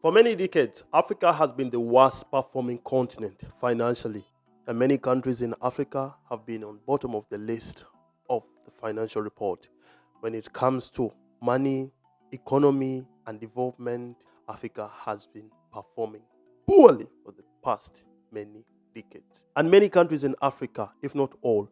For many decades, Africa has been the worst performing continent financially, and many countries in Africa have been on bottom of the list of the financial report. When it comes to money, economy, and development, Africa has been performing poorly for the past many decades. And many countries in Africa, if not all,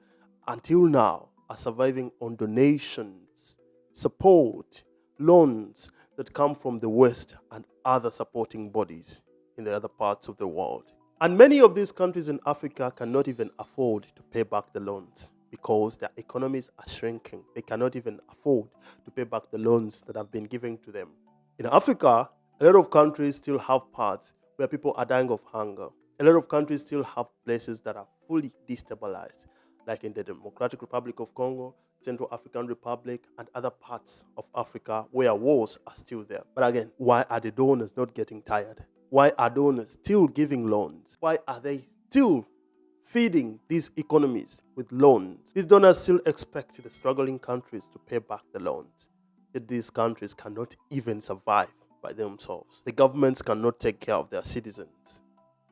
until now, are surviving on donations, support, loans that come from the West and other supporting bodies in the other parts of the world. And many of these countries in Africa cannot even afford to pay back the loans because their economies are shrinking. They cannot even afford to pay back the loans that have been given to them. In Africa, a lot of countries still have parts where people are dying of hunger. A lot of countries still have places that are fully destabilized, like in the Democratic Republic of Congo, Central African Republic, and other parts of Africa where wars are still there. But again, why are the donors not getting tired? Why are donors still giving loans? Why are they still feeding these economies with loans? These donors still expect the struggling countries to pay back the loans. Yet these countries cannot even survive by themselves. The governments cannot take care of their citizens.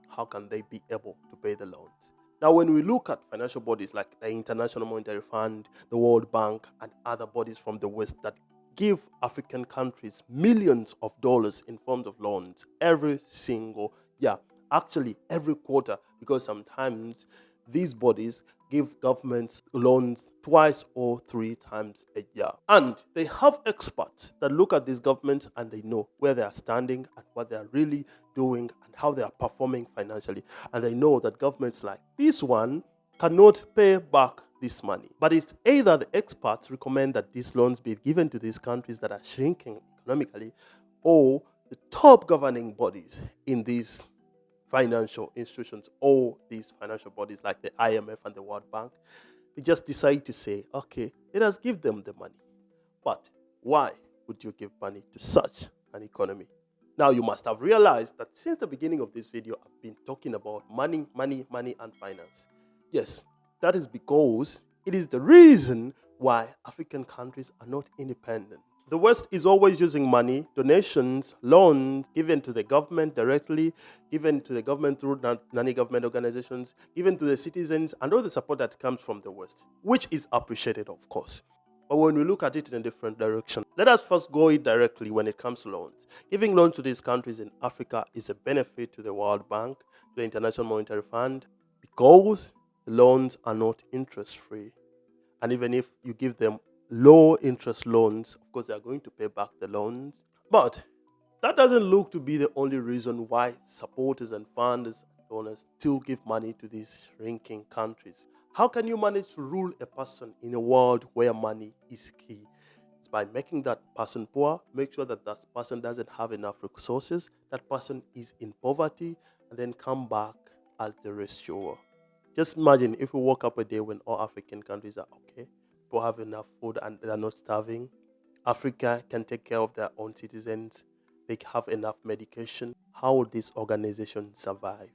How can they be able to pay the loans? Now, when we look at financial bodies like the International Monetary Fund, the World Bank, and other bodies from the West that give African countries millions of dollars in forms of loans every single year, actually every quarter, because sometimes these bodies give governments loans twice or three times a year. And they have experts that look at these governments and they know where they are standing and what they are really doing and how they are performing financially. And they know that governments like this one cannot pay back this money. But it's either the experts recommend that these loans be given to these countries that are shrinking economically, or the top governing bodies in these financial institutions or these financial bodies like the IMF and the World Bank, they just decide to say, okay, let us give them the money. But why would you give money to such an economy? Now, you must have realized that since the beginning of this video, I've been talking about money, and finance. Yes, that is because it is the reason why African countries are not independent. The West is always using money, donations, loans given to the government directly, given to the government through non-government organizations, given to the citizens, and all the support that comes from the West, which is appreciated, of course. But when we look at it in a different direction, let us first go it directly when it comes to loans. Giving loans to these countries in Africa is a benefit to the World Bank, to the International Monetary Fund, because the loans are not interest-free. And even if you give them low interest loans, of course, they are going to pay back the loans. But that doesn't look to be the only reason why supporters and funders and donors still give money to these shrinking countries. How can you manage to rule a person in a world where money is key? It's by making that person poor, make sure that that person doesn't have enough resources, that person is in poverty, and then come back as the restorer. Just imagine if we woke up a day when all African countries are okay, people have enough food and they're not starving. Africa can take care of their own citizens. They have enough medication. How would this organization survive?